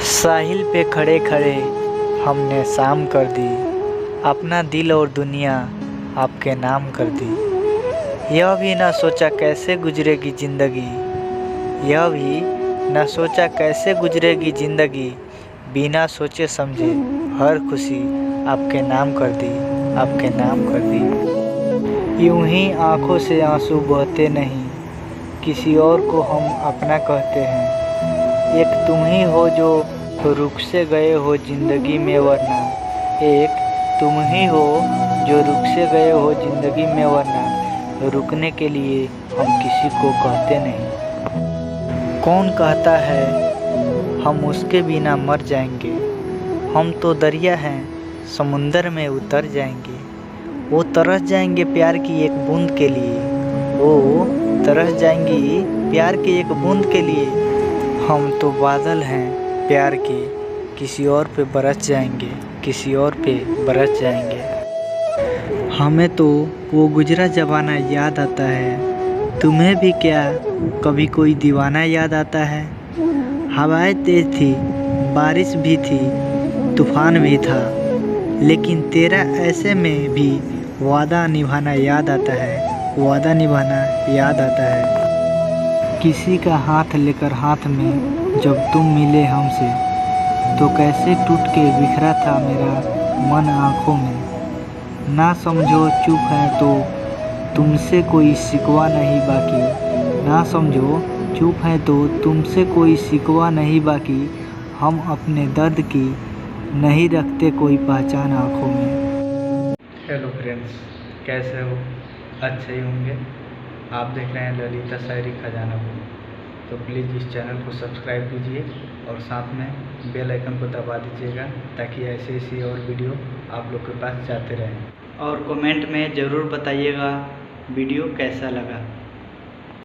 साहिल पे खड़े खड़े हमने शाम कर दी, अपना दिल और दुनिया आपके नाम कर दी। यह भी ना सोचा कैसे गुजरेगी ज़िंदगी, यह भी ना सोचा कैसे गुजरेगी ज़िंदगी। बिना सोचे समझे हर खुशी आपके नाम कर दी, आपके नाम कर दी। यूं ही आँखों से आंसू बहते नहीं, किसी और को हम अपना कहते हैं। एक तुम ही हो जो रुक से गए हो ज़िंदगी में, वरना एक तुम ही हो जो रुक से गए हो ज़िंदगी में, वरना रुकने के लिए हम किसी को कहते नहीं। कौन कहता है हम उसके बिना मर जाएंगे, हम तो दरिया हैं समुंदर में उतर जाएंगे। वो तरस जाएंगे प्यार की एक बूंद के लिए, वो तरस जाएंगी प्यार की एक बूंद के लिए। हम तो बादल हैं प्यार के, किसी और पे बरस जाएंगे, किसी और पे बरस जाएंगे। हमें तो वो गुजरा ज़माना याद आता है, तुम्हें भी क्या कभी कोई दीवाना याद आता है। हवाएं तेज थी, बारिश भी थी, तूफान भी था, लेकिन तेरा ऐसे में भी वादा निभाना याद आता है, वादा निभाना याद आता है। किसी का हाथ लेकर हाथ में जब तुम मिले हमसे, तो कैसे टूट के बिखरा था मेरा मन आँखों में। ना समझो चुप है तो तुमसे कोई शिकवा नहीं बाकी, ना समझो चुप है तो तुमसे कोई शिकवा नहीं बाकी। हम अपने दर्द की नहीं रखते कोई पहचान आँखों में। हेलो फ्रेंड्स, कैसे हो? अच्छे ही होंगे। आप देख रहे हैं ललिता शायरी खजाना को, तो प्लीज़ इस चैनल को सब्सक्राइब कीजिए और साथ में बेल आइकन को दबा दीजिएगा, ताकि ऐसे और वीडियो आप लोग के पास जाते रहें। और कमेंट में ज़रूर बताइएगा वीडियो कैसा लगा।